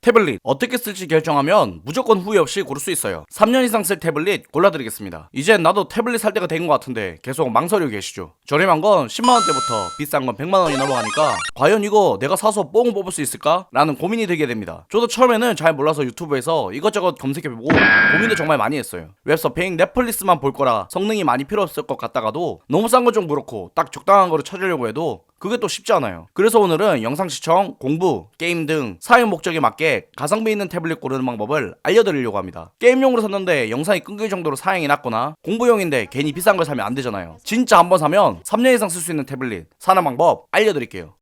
태블릿 어떻게 쓸지 결정하면 무조건 후회 없이 고를 수 있어요. 3년 이상 쓸 태블릿 골라드리겠습니다. 이젠 나도 태블릿 살 때가 된 것 같은데 계속 망설이고 계시죠. 저렴한 건 10만원대부터 비싼 건 100만원이 넘어가니까 과연 이거 내가 사서 뽕 뽑을 수 있을까? 라는 고민이 들게 됩니다. 저도 처음에는 잘 몰라서 유튜브에서 이것저것 검색해보고 고민도 정말 많이 했어요. 웹서핑, 넷플릭스만 볼 거라 성능이 많이 필요 없을 것 같다가도 너무 싼 건 좀 그렇고 딱 적당한 거를 찾으려고 해도 그게 또 쉽지 않아요. 그래서 오늘은 영상 시청, 공부, 게임 등 사용 목적에 맞게 가성비 있는 태블릿 고르는 방법을 알려드리려고 합니다. 게임용으로 샀는데 영상이 끊길 정도로 사양이 낮거나 공부용인데 괜히 비싼 걸 사면 안 되잖아요. 진짜 한번 사면 3년 이상 쓸 수 있는 태블릿 사는 방법 알려드릴게요.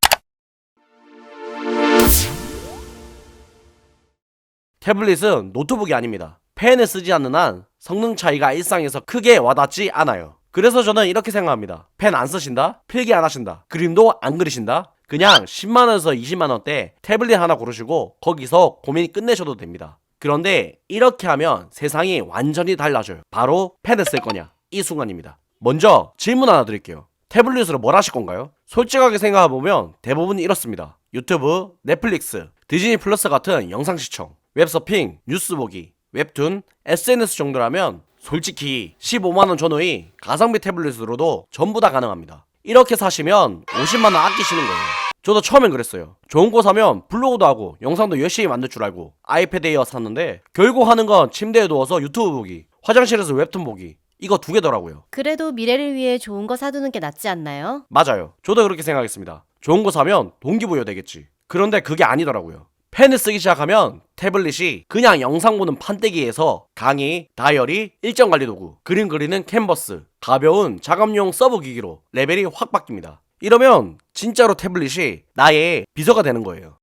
태블릿은 노트북이 아닙니다. 펜을 쓰지 않는 한 성능 차이가 일상에서 크게 와닿지 않아요. 그래서 저는 이렇게 생각합니다. 펜 안 쓰신다? 필기 안 하신다? 그림도 안 그리신다? 그냥 10만원에서 20만원대 태블릿 하나 고르시고 거기서 고민 끝내셔도 됩니다. 그런데 이렇게 하면 세상이 완전히 달라져요. 바로 펜을 쓸 거냐? 이 순간입니다. 먼저 질문 하나 드릴게요. 태블릿으로 뭘 하실 건가요? 솔직하게 생각해보면 대부분 이렇습니다. 유튜브, 넷플릭스, 디즈니 플러스 같은 영상 시청, 웹서핑, 뉴스 보기, 웹툰, SNS 정도라면 솔직히 15만원 전후의 가성비 태블릿으로도 전부 다 가능합니다. 이렇게 사시면 50만원 아끼시는 거예요. 저도 처음엔 그랬어요. 좋은 거 사면 블로그도 하고 영상도 열심히 만들 줄 알고 아이패드 에어 샀는데 결국 하는 건 침대에 누워서 유튜브 보기, 화장실에서 웹툰 보기, 이거 두 개더라고요. 그래도 미래를 위해 좋은 거 사두는 게 낫지 않나요? 맞아요. 저도 그렇게 생각했습니다. 좋은 거 사면 동기부여 되겠지. 그런데 그게 아니더라고요. 펜을 쓰기 시작하면 태블릿이 그냥 영상 보는 판때기에서 강의, 다이어리, 일정 관리 도구, 그림 그리는 캔버스, 가벼운 작업용 서브 기기로 레벨이 확 바뀝니다. 이러면 진짜로 태블릿이 나의 비서가 되는 거예요.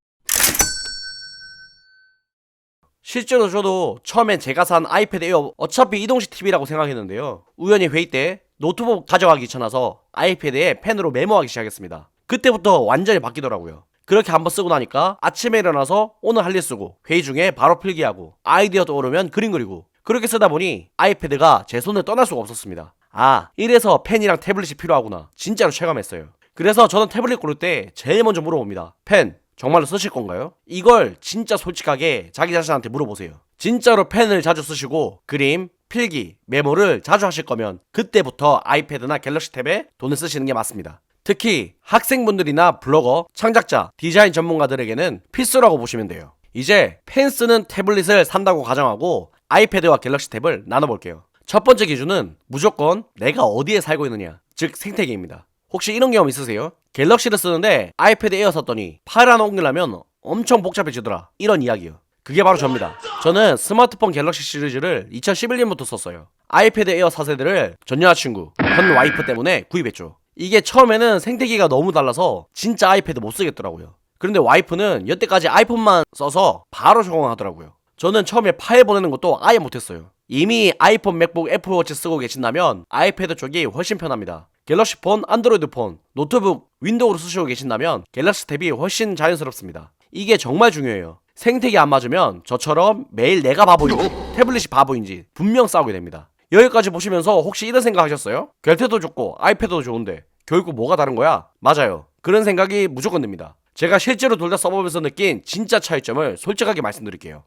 실제로 저도 처음엔 제가 산 아이패드 에어 어차피 이동식 TV라고 생각했는데요. 우연히 회의 때 노트북 가져가기 귀찮아서 아이패드에 펜으로 메모하기 시작했습니다. 그때부터 완전히 바뀌더라고요. 그렇게 한번 쓰고 나니까 아침에 일어나서 오늘 할 일 쓰고 회의 중에 바로 필기하고 아이디어 떠오르면 그림 그리고 그렇게 쓰다 보니 아이패드가 제 손을 떠날 수가 없었습니다. 아, 이래서 펜이랑 태블릿이 필요하구나. 진짜로 체감했어요. 그래서 저는 태블릿 고를 때 제일 먼저 물어봅니다. 펜 정말로 쓰실 건가요? 이걸 진짜 솔직하게 자기 자신한테 물어보세요. 진짜로 펜을 자주 쓰시고 그림, 필기, 메모를 자주 하실 거면 그때부터 아이패드나 갤럭시 탭에 돈을 쓰시는 게 맞습니다. 특히 학생분들이나 블로거, 창작자, 디자인 전문가들에게는 필수라고 보시면 돼요. 이제 펜 쓰는 태블릿을 산다고 가정하고 아이패드와 갤럭시 탭을 나눠볼게요. 첫 번째 기준은 무조건 내가 어디에 살고 있느냐, 즉 생태계입니다. 혹시 이런 경험 있으세요? 갤럭시를 쓰는데 아이패드 에어 샀더니 파일 하나 옮기려면 엄청 복잡해지더라, 이런 이야기요. 그게 바로 접니다. 저는 스마트폰 갤럭시 시리즈를 2011년부터 썼어요. 아이패드 에어 4세대를 전 여자친구, 현 와이프 때문에 구입했죠. 이게 처음에는 생태계가 너무 달라서 진짜 아이패드 못 쓰겠더라고요. 그런데 와이프는 여태까지 아이폰만 써서 바로 적응하더라고요. 저는 처음에 파일 보내는 것도 아예 못했어요. 이미 아이폰, 맥북, 애플워치 쓰고 계신다면 아이패드 쪽이 훨씬 편합니다. 갤럭시 폰, 안드로이드 폰, 노트북, 윈도우로 쓰시고 계신다면 갤럭시 탭이 훨씬 자연스럽습니다. 이게 정말 중요해요. 생태계 안 맞으면 저처럼 매일 내가 바보인지 태블릿이 바보인지 분명 싸우게 됩니다. 여기까지 보시면서 혹시 이런 생각 하셨어요? 갤태도 좋고 아이패드도 좋은데 결국 뭐가 다른 거야? 맞아요. 그런 생각이 무조건 듭니다. 제가 실제로 둘 다 써보면서 느낀 진짜 차이점을 솔직하게 말씀드릴게요.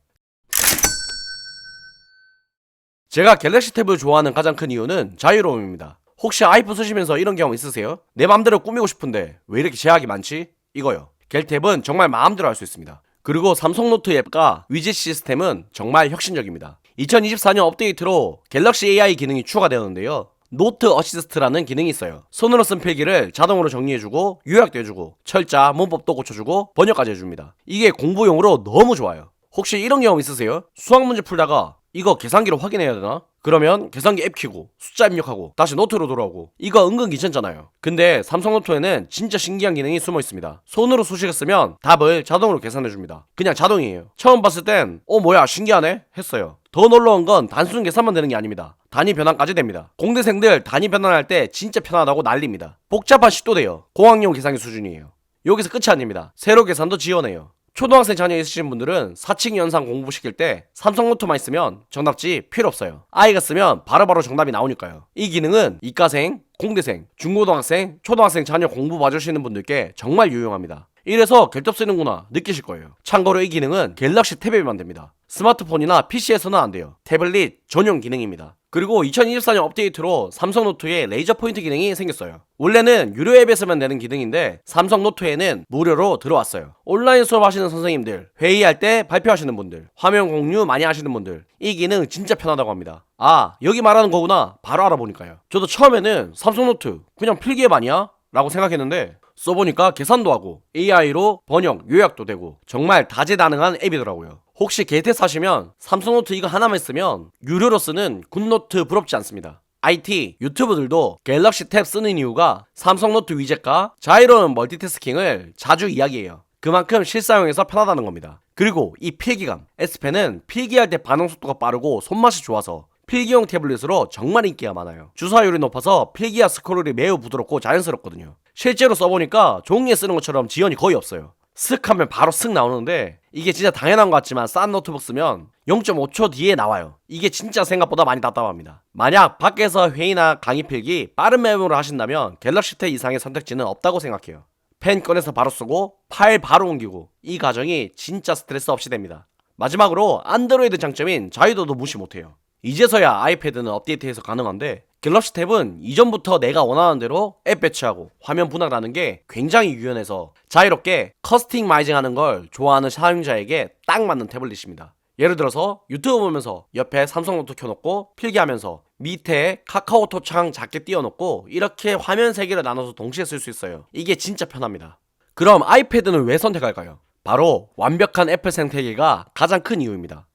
제가 갤럭시 탭을 좋아하는 가장 큰 이유는 자유로움입니다. 혹시 아이폰 쓰시면서 이런 경험 있으세요? 내 맘대로 꾸미고 싶은데 왜 이렇게 제약이 많지? 이거요. 갤탭은 정말 마음대로 할 수 있습니다. 그리고 삼성 노트 앱과 위젯 시스템은 정말 혁신적입니다. 2024년 업데이트로 갤럭시 AI 기능이 추가되었는데요. 노트 어시스트라는 기능이 있어요. 손으로 쓴 필기를 자동으로 정리해주고 요약도 해주고 철자, 문법도 고쳐주고 번역까지 해줍니다. 이게 공부용으로 너무 좋아요. 혹시 이런 경험 있으세요? 수학 문제 풀다가 이거 계산기로 확인해야 되나? 그러면 계산기 앱 켜고 숫자 입력하고 다시 노트로 돌아오고 이거 은근 귀찮잖아요. 근데 삼성 노트에는 진짜 신기한 기능이 숨어 있습니다. 손으로 수식을 쓰면 답을 자동으로 계산해줍니다. 그냥 자동이에요. 처음 봤을 땐 뭐야 신기하네 했어요. 더 놀라운 건 단순 계산만 되는 게 아닙니다. 단위 변환까지 됩니다. 공대생들 단위 변환할 때 진짜 편하다고 난립니다. 복잡한 식도 돼요. 공학용 계산기 수준이에요. 여기서 끝이 아닙니다. 세로 계산도 지원해요. 초등학생 자녀 있으신 분들은 4층 연산 공부시킬 때 삼성노트만 있으면 정답지 필요 없어요. 아이가 쓰면 바로바로 정답이 나오니까요. 이 기능은 이과생, 공대생, 중고등학생, 초등학생 자녀 공부 봐주시는 분들께 정말 유용합니다. 이래서 갤럽 쓰는구나 느끼실 거예요. 참고로 이 기능은 갤럭시 탭에만 됩니다. 스마트폰이나 PC에서는 안 돼요. 태블릿 전용 기능입니다. 그리고 2024년 업데이트로 삼성 노트에 레이저 포인트 기능이 생겼어요. 원래는 유료 앱에서만 되는 기능인데 삼성 노트에는 무료로 들어왔어요. 온라인 수업하시는 선생님들, 회의할 때 발표하시는 분들, 화면 공유 많이 하시는 분들, 이 기능 진짜 편하다고 합니다. 아, 여기 말하는 거구나 바로 알아보니까요. 저도 처음에는 삼성 노트 그냥 필기앱 아니야? 라고 생각했는데 써보니까 계산도 하고 AI로 번역, 요약도 되고 정말 다재다능한 앱이더라고요. 혹시 게이트 사시면 삼성노트 이거 하나만 있으면 유료로 쓰는 굿노트 부럽지 않습니다. IT, 유튜브들도 갤럭시 탭 쓰는 이유가 삼성노트 위젯과 자유로운 멀티태스킹을 자주 이야기해요. 그만큼 실사용에서 편하다는 겁니다. 그리고 이 필기감, S펜은 필기할 때 반응 속도가 빠르고 손맛이 좋아서 필기용 태블릿으로 정말 인기가 많아요. 주사율이 높아서 필기와 스크롤이 매우 부드럽고 자연스럽거든요. 실제로 써보니까 종이에 쓰는 것처럼 지연이 거의 없어요. 슥 하면 바로 슥 나오는데 이게 진짜 당연한 것 같지만 싼 노트북 쓰면 0.5초 뒤에 나와요. 이게 진짜 생각보다 많이 답답합니다. 만약 밖에서 회의나 강의 필기 빠른 메모를 하신다면 갤럭시 탭 이상의 선택지는 없다고 생각해요. 펜 꺼내서 바로 쓰고 파일 바로 옮기고 이 과정이 진짜 스트레스 없이 됩니다. 마지막으로 안드로이드 장점인 자유도도 무시 못해요. 이제서야 아이패드는 업데이트해서 가능한데 갤럭시 탭은 이전부터 내가 원하는 대로 앱 배치하고 화면 분할하는 게 굉장히 유연해서 자유롭게 커스터마이징 하는 걸 좋아하는 사용자에게 딱 맞는 태블릿입니다. 예를 들어서 유튜브 보면서 옆에 삼성노트 켜놓고 필기하면서 밑에 카카오톡 창 작게 띄워놓고 이렇게 화면 3개를 나눠서 동시에 쓸 수 있어요. 이게 진짜 편합니다. 그럼 아이패드는 왜 선택할까요? 바로 완벽한 애플 생태계가 가장 큰 이유입니다.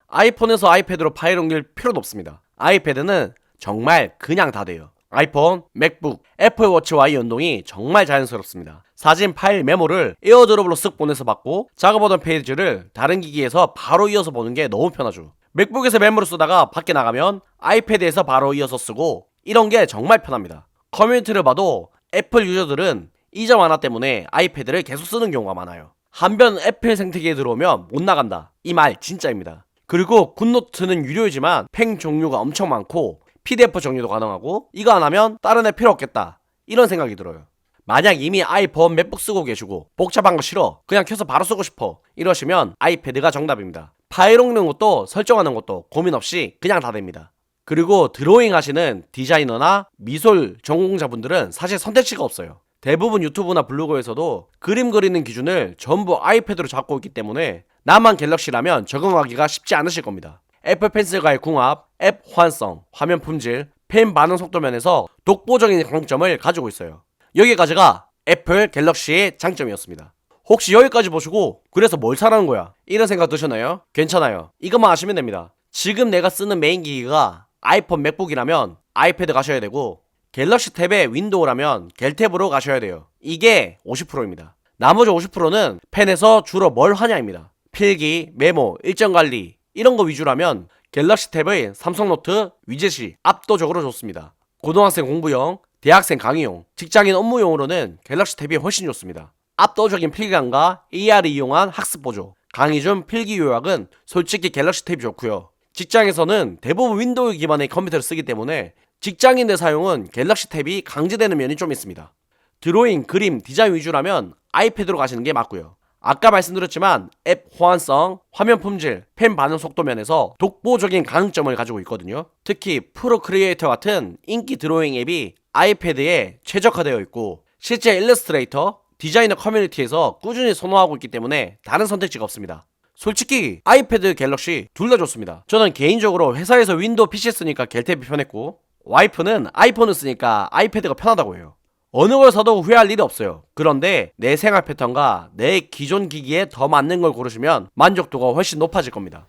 아이폰에서 아이패드로 파일 옮길 필요도 없습니다. 아이패드는 정말 그냥 다 돼요. 아이폰, 맥북, 애플워치와의 연동이 정말 자연스럽습니다. 사진 파일 메모를 에어드롭으로 쓱 보내서 받고 작업하던 페이지를 다른 기기에서 바로 이어서 보는 게 너무 편하죠. 맥북에서 메모를 쓰다가 밖에 나가면 아이패드에서 바로 이어서 쓰고 이런 게 정말 편합니다. 커뮤니티를 봐도 애플 유저들은 이 점 하나 때문에 아이패드를 계속 쓰는 경우가 많아요. 한편 애플 생태계에 들어오면 못 나간다. 이 말 진짜입니다. 그리고 굿노트는 유료이지만 펜 종류가 엄청 많고 PDF 정리도 가능하고 이거 안 하면 다른 앱 필요 없겠다 이런 생각이 들어요. 만약 이미 아이폰, 맥북 쓰고 계시고 복잡한 거 싫어 그냥 켜서 바로 쓰고 싶어 이러시면 아이패드가 정답입니다. 파일 옮기는 것도 설정하는 것도 고민 없이 그냥 다 됩니다. 그리고 드로잉 하시는 디자이너나 미술 전공자분들은 사실 선택지가 없어요. 대부분 유튜브나 블로그에서도 그림 그리는 기준을 전부 아이패드로 잡고 있기 때문에 나만 갤럭시라면 적응하기가 쉽지 않으실 겁니다. 애플 펜슬과의 궁합, 앱 호환성, 화면 품질, 펜 반응 속도 면에서 독보적인 강점을 가지고 있어요. 여기까지가 애플 갤럭시의 장점이었습니다. 혹시 여기까지 보시고 그래서 뭘 사라는 거야? 이런 생각 드셨나요? 괜찮아요. 이것만 아시면 됩니다. 지금 내가 쓰는 메인 기기가 아이폰, 맥북이라면 아이패드 가셔야 되고 갤럭시 탭에 윈도우라면 갤탭으로 가셔야 돼요. 이게 50%입니다. 나머지 50%는 펜에서 주로 뭘 하냐입니다. 필기, 메모, 일정 관리 이런 거 위주라면 갤럭시 탭의 삼성노트 위젯이 압도적으로 좋습니다. 고등학생 공부용, 대학생 강의용, 직장인 업무용으로는 갤럭시 탭이 훨씬 좋습니다. 압도적인 필기감과 AR을 이용한 학습 보조, 강의 중 필기 요약은 솔직히 갤럭시 탭이 좋고요. 직장에서는 대부분 윈도우 기반의 컴퓨터를 쓰기 때문에 직장인들 사용은 갤럭시 탭이 강제되는 면이 좀 있습니다. 드로잉, 그림, 디자인 위주라면 아이패드로 가시는 게 맞고요. 아까 말씀드렸지만 앱 호환성, 화면 품질, 펜 반응 속도 면에서 독보적인 강점을 가지고 있거든요. 특히 프로크리에이터 같은 인기 드로잉 앱이 아이패드에 최적화되어 있고 실제 일러스트레이터, 디자이너 커뮤니티에서 꾸준히 선호하고 있기 때문에 다른 선택지가 없습니다. 솔직히 아이패드, 갤럭시 둘 다 좋습니다. 저는 개인적으로 회사에서 윈도우 PC 쓰니까 갤탭이 편했고 와이프는 아이폰을 쓰니까 아이패드가 편하다고 해요. 어느 걸 사도 후회할 일이 없어요. 그런데 내 생활 패턴과 내 기존 기기에 더 맞는 걸 고르시면 만족도가 훨씬 높아질 겁니다.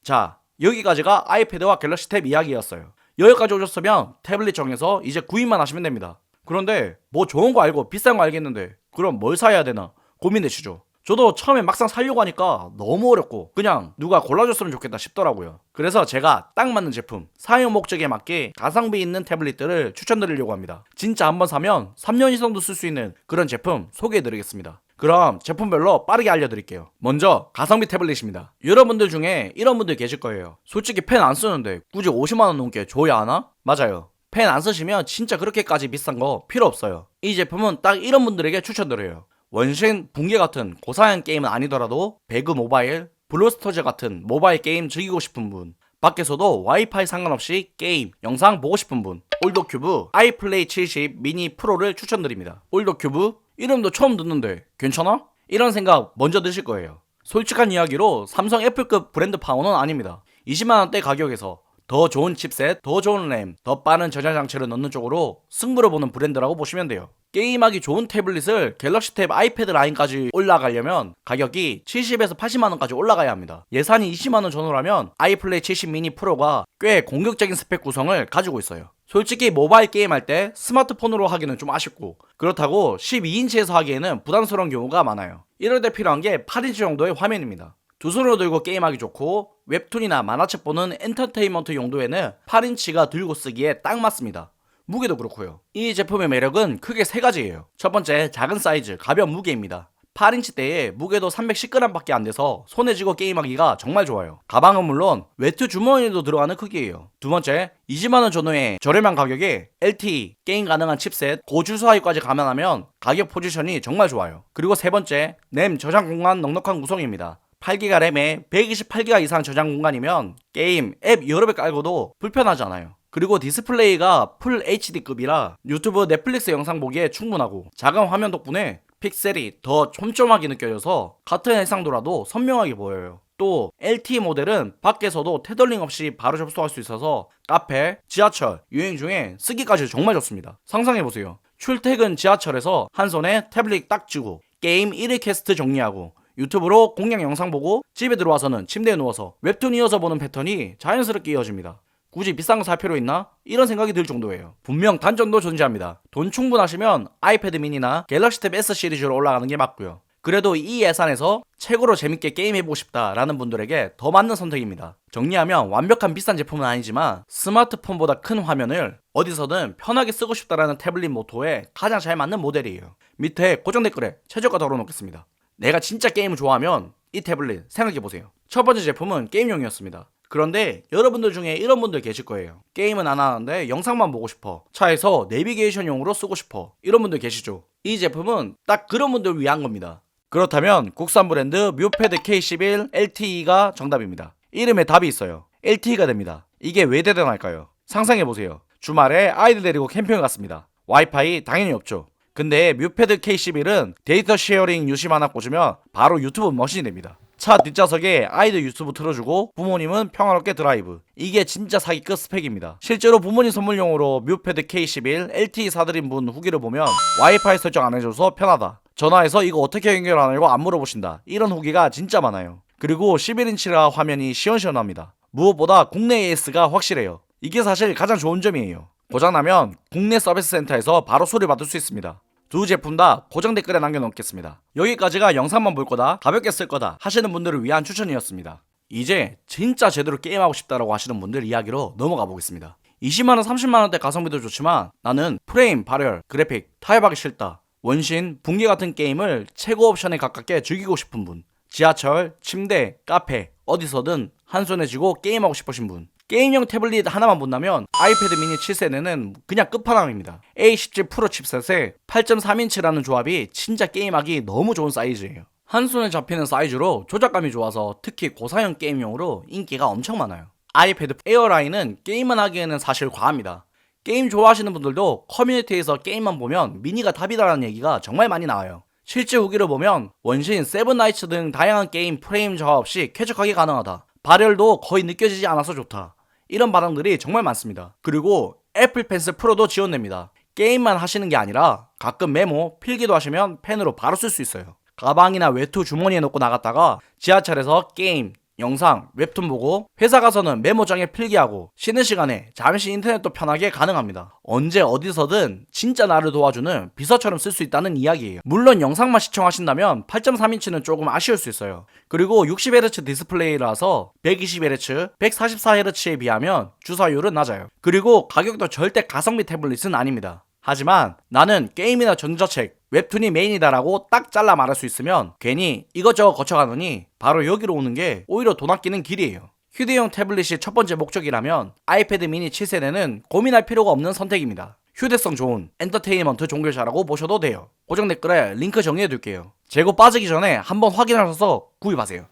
자, 여기까지가 아이패드와 갤럭시 탭 이야기였어요. 여기까지 오셨으면 태블릿 정해서 이제 구입만 하시면 됩니다. 그런데 뭐 좋은 거 알고 비싼 거 알겠는데 그럼 뭘 사야 되나 고민되시죠? 저도 처음에 막상 사려고 하니까 너무 어렵고 그냥 누가 골라줬으면 좋겠다 싶더라고요. 그래서 제가 딱 맞는 제품, 사용 목적에 맞게 가성비 있는 태블릿들을 추천드리려고 합니다. 진짜 한번 사면 3년 이상도 쓸 수 있는 그런 제품 소개해드리겠습니다. 그럼 제품별로 빠르게 알려드릴게요. 먼저 가성비 태블릿입니다. 여러분들 중에 이런 분들 계실 거예요. 솔직히 펜 안 쓰는데 굳이 50만원 넘게 줘야 하나? 맞아요. 펜 안 쓰시면 진짜 그렇게까지 비싼 거 필요 없어요. 이 제품은 딱 이런 분들에게 추천드려요. 원신, 붕괴 같은 고사양 게임은 아니더라도 배그 모바일, 블루스토즈 같은 모바일 게임 즐기고 싶은 분, 밖에서도 와이파이 상관없이 게임, 영상 보고 싶은 분, 올더큐브 아이플레이 70 미니 프로를 추천드립니다. 올더큐브? 이름도 처음 듣는데 괜찮아? 이런 생각 먼저 드실 거예요. 솔직한 이야기로 삼성 애플급 브랜드 파워는 아닙니다. 20만원대 가격에서 더 좋은 칩셋, 더 좋은 램, 더 빠른 저장 장치를 넣는 쪽으로 승부를 보는 브랜드라고 보시면 돼요. 게임하기 좋은 태블릿을 갤럭시 탭 아이패드 라인까지 올라가려면 가격이 70에서 80만원까지 올라가야 합니다. 예산이 20만원 전후라면 아이플레이 70 미니 프로가 꽤 공격적인 스펙 구성을 가지고 있어요. 솔직히 모바일 게임 할 때 스마트폰으로 하기는 좀 아쉽고, 그렇다고 12인치에서 하기에는 부담스러운 경우가 많아요. 이럴 때 필요한 게 8인치 정도의 화면입니다. 두 손으로 들고 게임하기 좋고, 웹툰이나 만화책 보는 엔터테인먼트 용도에는 8인치가 들고 쓰기에 딱 맞습니다. 무게도 그렇고요. 이 제품의 매력은 크게 세 가지예요. 첫 번째, 작은 사이즈, 가벼운 무게입니다. 8인치대에 무게도 310g 밖에 안 돼서 손에 쥐고 게임하기가 정말 좋아요. 가방은 물론 외투 주머니에도 들어가는 크기예요. 두 번째, 20만원 전후의 저렴한 가격에 LTE, 게임 가능한 칩셋, 고주소화기까지 감안하면 가격 포지션이 정말 좋아요. 그리고 세 번째, 램 저장 공간 넉넉한 구성입니다. 8기가 램에 128기가 이상 저장 공간이면 게임, 앱 여러 배 깔고도 불편하잖아요. 그리고 디스플레이가 풀 HD급이라 유튜브, 넷플릭스 영상 보기에 충분하고, 작은 화면 덕분에 픽셀이 더 촘촘하게 느껴져서 같은 해상도라도 선명하게 보여요. 또 LTE 모델은 밖에서도 테더링 없이 바로 접속할 수 있어서 카페, 지하철, 여행 중에 쓰기까지 정말 좋습니다. 상상해보세요. 출퇴근 지하철에서 한 손에 태블릿 딱 쥐고 게임 1일 캐스트 정리하고 유튜브로 공략 영상 보고 집에 들어와서는 침대에 누워서 웹툰 이어서 보는 패턴이 자연스럽게 이어집니다. 굳이 비싼 거 살 필요 있나? 이런 생각이 들 정도예요. 분명 단점도 존재합니다. 돈 충분하시면 아이패드 미니나 갤럭시 탭 S 시리즈로 올라가는 게 맞고요. 그래도 이 예산에서 최고로 재밌게 게임해보고 싶다라는 분들에게 더 맞는 선택입니다. 정리하면 완벽한 비싼 제품은 아니지만 스마트폰보다 큰 화면을 어디서든 편하게 쓰고 싶다라는 태블릿 모토에 가장 잘 맞는 모델이에요. 밑에 고정 댓글에 최저가 덜어놓겠습니다. 내가 진짜 게임을 좋아하면 이 태블릿 생각해보세요. 첫 번째 제품은 게임용이었습니다. 그런데 여러분들 중에 이런 분들 계실 거예요. 게임은 안 하는데 영상만 보고 싶어. 차에서 내비게이션용으로 쓰고 싶어. 이런 분들 계시죠? 이 제품은 딱 그런 분들 위한 겁니다. 그렇다면 국산 브랜드 뮤패드 K11 LTE가 정답입니다. 이름에 답이 있어요. LTE가 됩니다. 이게 왜 대단할까요? 상상해보세요. 주말에 아이들 데리고 캠핑을 갔습니다. 와이파이 당연히 없죠. 근데 뮤패드 K11은 데이터 쉐어링 유심 하나 꽂으면 바로 유튜브 머신이 됩니다. 차 뒷좌석에 아이들 유튜브 틀어주고 부모님은 평화롭게 드라이브. 이게 진짜 사기급 스펙입니다. 실제로 부모님 선물용으로 뮤패드 K11 LTE 사드린 분 후기를 보면 와이파이 설정 안 해줘서 편하다. 전화해서 이거 어떻게 연결하냐고 안 물어보신다. 이런 후기가 진짜 많아요. 그리고 11인치라 화면이 시원시원합니다. 무엇보다 국내 AS가 확실해요. 이게 사실 가장 좋은 점이에요. 고장나면 국내 서비스 센터에서 바로 수리 받을 수 있습니다. 두 제품 다 고정 댓글에 남겨놓겠습니다. 여기까지가 영상만 볼 거다, 가볍게 쓸 거다 하시는 분들을 위한 추천이었습니다. 이제 진짜 제대로 게임하고 싶다라고 하시는 분들 이야기로 넘어가 보겠습니다. 20만원, 30만원대 가성비도 좋지만 나는 프레임, 발열, 그래픽 타협하기 싫다. 원신, 붕괴 같은 게임을 최고 옵션에 가깝게 즐기고 싶은 분, 지하철, 침대, 카페 어디서든 한 손에 쥐고 게임하고 싶으신 분, 게임용 태블릿 하나만 본다면 아이패드 미니 7세대는 그냥 끝판왕입니다. A17 프로 칩셋에 8.3인치라는 조합이 진짜 게임하기 너무 좋은 사이즈예요. 한 손에 잡히는 사이즈로 조작감이 좋아서 특히 고사양 게임용으로 인기가 엄청 많아요. 아이패드 에어 라인은 게임만 하기에는 사실 과합니다. 게임 좋아하시는 분들도 커뮤니티에서 게임만 보면 미니가 답이다라는 얘기가 정말 많이 나와요. 실제 후기를 보면 원신, 세븐나이츠 등 다양한 게임 프레임 저하 없이 쾌적하게 가능하다. 발열도 거의 느껴지지 않아서 좋다. 이런 반응들이 정말 많습니다. 그리고 애플 펜슬 프로도 지원됩니다. 게임만 하시는 게 아니라 가끔 메모, 필기도 하시면 펜으로 바로 쓸 수 있어요. 가방이나 외투 주머니에 넣고 나갔다가 지하철에서 게임, 영상, 웹툰 보고 회사 가서는 메모장에 필기하고 쉬는 시간에 잠시 인터넷도 편하게 가능합니다. 언제 어디서든 진짜 나를 도와주는 비서처럼 쓸 수 있다는 이야기예요. 물론 영상만 시청하신다면 8.3인치는 조금 아쉬울 수 있어요. 그리고 60Hz 디스플레이라서 120Hz, 144Hz에 비하면 주사율은 낮아요. 그리고 가격도 절대 가성비 태블릿은 아닙니다. 하지만 나는 게임이나 전자책, 웹툰이 메인이다라고 딱 잘라 말할 수 있으면 괜히 이것저것 거쳐가느니 바로 여기로 오는 게 오히려 돈 아끼는 길이에요. 휴대용 태블릿이 첫 번째 목적이라면 아이패드 미니 7세대는 고민할 필요가 없는 선택입니다. 휴대성 좋은 엔터테인먼트 종결사라고 보셔도 돼요. 고정 댓글에 링크 정리해둘게요. 재고 빠지기 전에 한번 확인하셔서 구입하세요.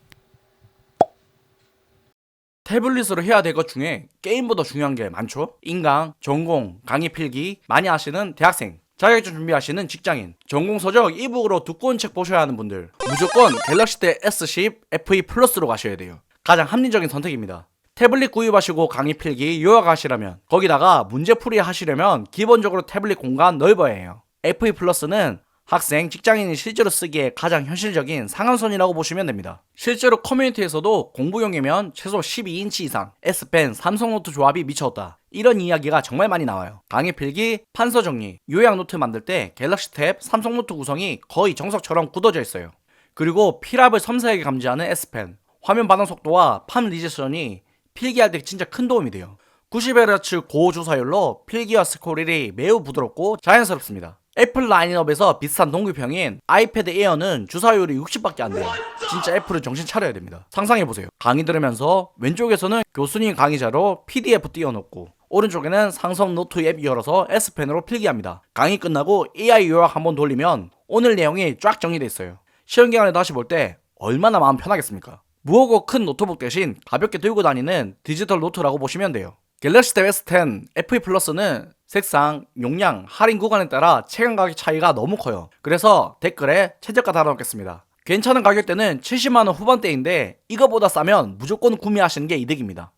태블릿으로 해야 될 것 중에 게임보다 중요한 게 많죠. 인강, 전공, 강의 필기 많이 하시는 대학생, 자격증 준비하시는 직장인, 전공 서적 이북으로 두꺼운 책 보셔야 하는 분들 무조건 갤럭시 때 S10 FE 플러스로 가셔야 돼요. 가장 합리적인 선택입니다. 태블릿 구입하시고 강의 필기 요약하시려면, 거기다가 문제풀이 하시려면 기본적으로 태블릿 공간 넓어야 해요. FE 플러스는 학생, 직장인이 실제로 쓰기에 가장 현실적인 상한선이라고 보시면 됩니다. 실제로 커뮤니티에서도 공부용이면 최소 12인치 이상, S펜, 삼성노트 조합이 미쳤다, 이런 이야기가 정말 많이 나와요. 강의 필기, 판서 정리, 요약 노트 만들 때 갤럭시 탭, 삼성노트 구성이 거의 정석처럼 굳어져 있어요. 그리고 필압을 섬세하게 감지하는 S펜, 화면 반응 속도와 팜 리제션이 필기할 때 진짜 큰 도움이 돼요. 90Hz 고주사율로 필기와 스크롤이 매우 부드럽고 자연스럽습니다. 애플 라인업에서 비슷한 동급형인 아이패드 에어는 주사율이 60밖에 안 돼요. 진짜 애플은 정신 차려야 됩니다. 상상해보세요. 강의 들으면서 왼쪽에서는 교수님 강의자로 PDF 띄워놓고 오른쪽에는 삼성 노트 앱 열어서 S펜으로 필기합니다. 강의 끝나고 AI 요약 한번 돌리면 오늘 내용이 쫙 정리돼 있어요. 시험 기간에 다시 볼 때 얼마나 마음 편하겠습니까? 무겁고 큰 노트북 대신 가볍게 들고 다니는 디지털 노트라고 보시면 돼요. 갤럭시 탭 S10 FE 플러스는 색상, 용량, 할인 구간에 따라 체감 가격 차이가 너무 커요. 그래서 댓글에 최저가 달아놓겠습니다. 괜찮은 가격대는 70만원 후반대인데 이거보다 싸면 무조건 구매하시는 게 이득입니다.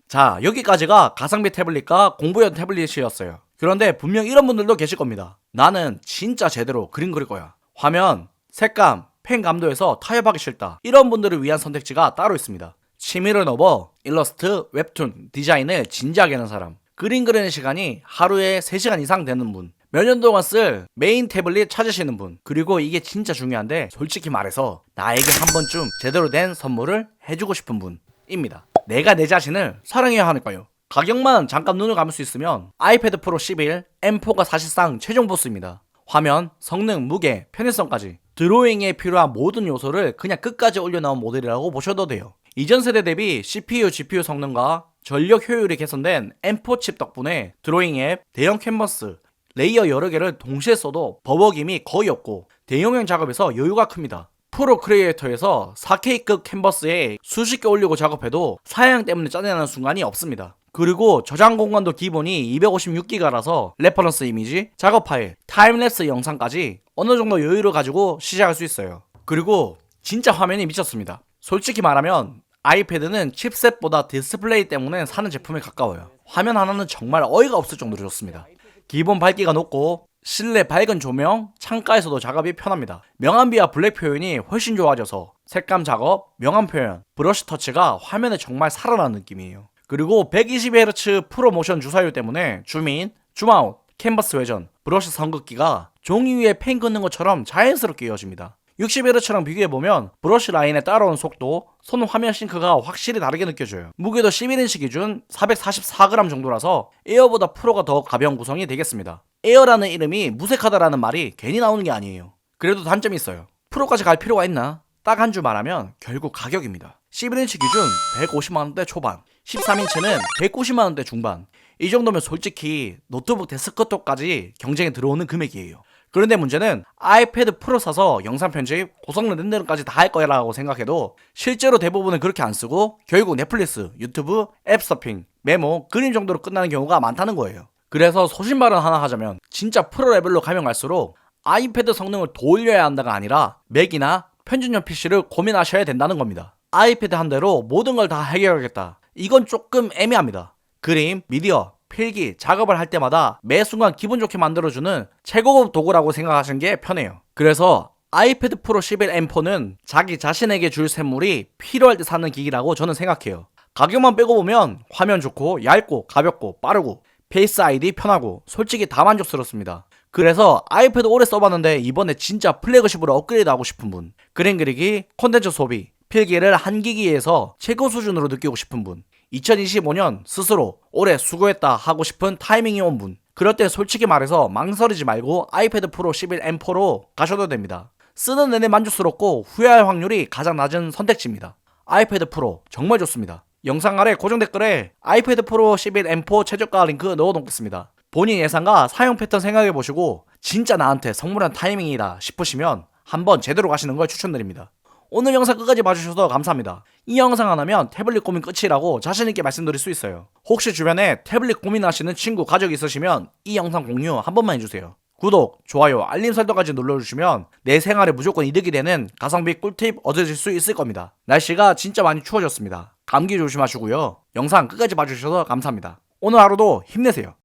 자, 여기까지가 가성비 태블릿과 공부용 태블릿이었어요. 그런데 분명 이런 분들도 계실 겁니다. 나는 진짜 제대로 그림 그릴 거야. 화면, 색감, 펜 감도에서 타협하기 싫다. 이런 분들을 위한 선택지가 따로 있습니다. 취미를 넘어 일러스트, 웹툰, 디자인을 진지하게 하는 사람, 그림 그리는 시간이 하루에 3시간 이상 되는 분, 몇 년 동안 쓸 메인 태블릿 찾으시는 분, 그리고 이게 진짜 중요한데 솔직히 말해서 나에게 한 번쯤 제대로 된 선물을 해주고 싶은 분입니다. 내가 내 자신을 사랑해야 하니까요. 가격만 잠깐 눈을 감을 수 있으면 아이패드 프로 11 M4가 사실상 최종 보스입니다. 화면, 성능, 무게, 편의성까지 드로잉에 필요한 모든 요소를 그냥 끝까지 올려놓은 모델이라고 보셔도 돼요. 이전 세대 대비 CPU, GPU 성능과 전력 효율이 개선된 M4 칩 덕분에 드로잉 앱, 대형 캔버스, 레이어 여러 개를 동시에 써도 버벅임이 거의 없고 대용량 작업에서 여유가 큽니다. 프로 크리에이터에서 4K급 캔버스에 수십 개 올리고 작업해도 사양 때문에 짜증나는 순간이 없습니다. 그리고 저장 공간도 기본이 256기가라서 레퍼런스 이미지, 작업 파일, 타임랩스 영상까지 어느 정도 여유를 가지고 시작할 수 있어요. 그리고 진짜 화면이 미쳤습니다. 솔직히 말하면 아이패드는 칩셋보다 디스플레이 때문에 사는 제품에 가까워요. 화면 하나는 정말 어이가 없을 정도로 좋습니다. 기본 밝기가 높고 실내 밝은 조명, 창가에서도 작업이 편합니다. 명암비와 블랙 표현이 훨씬 좋아져서 색감 작업, 명암 표현, 브러쉬 터치가 화면에 정말 살아나는 느낌이에요. 그리고 120Hz 프로모션 주사율 때문에 줌인, 줌아웃, 캔버스 회전, 브러쉬 선긋기가 종이 위에 펜 긋는 것처럼 자연스럽게 이어집니다. 60Hz랑 비교해보면 브러쉬 라인에 따라오는 속도, 손 화면 싱크가 확실히 다르게 느껴져요. 무게도 11인치 기준 444g 정도라서 에어보다 프로가 더 가벼운 구성이 되겠습니다. 에어라는 이름이 무색하다라는 말이 괜히 나오는 게 아니에요. 그래도 단점이 있어요. 프로까지 갈 필요가 있나? 딱 한 줄 말하면 결국 가격입니다. 11인치 기준 150만원대 초반, 13인치는 190만원대 중반. 이 정도면 솔직히 노트북 데스크톱까지 경쟁에 들어오는 금액이에요. 그런데 문제는 아이패드 프로 사서 영상 편집, 고성능 렌더링까지 다 할 거라고 생각해도 실제로 대부분은 그렇게 안 쓰고 결국 넷플릭스, 유튜브, 앱 서핑, 메모, 그림 정도로 끝나는 경우가 많다는 거예요. 그래서 소신발언 하나 하자면 진짜 프로 레벨로 가면 갈수록 아이패드 성능을 더 올려야 한다가 아니라 맥이나 편집용 PC를 고민하셔야 된다는 겁니다. 아이패드 한 대로 모든 걸 다 해결하겠다. 이건 조금 애매합니다. 그림, 미디어, 필기, 작업을 할 때마다 매 순간 기분 좋게 만들어주는 최고급 도구라고 생각하시는 게 편해요. 그래서 아이패드 프로 11 M4는 자기 자신에게 줄 선물이 필요할 때 사는 기기라고 저는 생각해요. 가격만 빼고 보면 화면 좋고 얇고 가볍고 빠르고 페이스 아이디 편하고 솔직히 다 만족스럽습니다. 그래서 아이패드 오래 써봤는데 이번에 진짜 플래그십으로 업그레이드 하고 싶은 분, 그림 그리기, 콘텐츠 소비, 필기를 한 기기에서 최고 수준으로 느끼고 싶은 분, 2025년 스스로 올해 수고했다 하고 싶은 타이밍이 온 분, 그럴 때 솔직히 말해서 망설이지 말고 아이패드 프로 11 M4로 가셔도 됩니다. 쓰는 내내 만족스럽고 후회할 확률이 가장 낮은 선택지입니다. 아이패드 프로 정말 좋습니다. 영상 아래 고정 댓글에 아이패드 프로 11 M4 최저가 링크 넣어놓겠습니다. 본인 예상과 사용 패턴 생각해보시고 진짜 나한테 선물한 타이밍이다 싶으시면 한번 제대로 가시는 걸 추천드립니다. 오늘 영상 끝까지 봐주셔서 감사합니다. 이 영상 하나면 태블릿 고민 끝이라고 자신있게 말씀드릴 수 있어요. 혹시 주변에 태블릿 고민하시는 친구, 가족 있으시면 이 영상 공유 한 번만 해주세요. 구독, 좋아요, 알림 설정까지 눌러주시면 내 생활에 무조건 이득이 되는 가성비 꿀팁 얻으실 수 있을 겁니다. 날씨가 진짜 많이 추워졌습니다. 감기 조심하시고요. 영상 끝까지 봐주셔서 감사합니다. 오늘 하루도 힘내세요.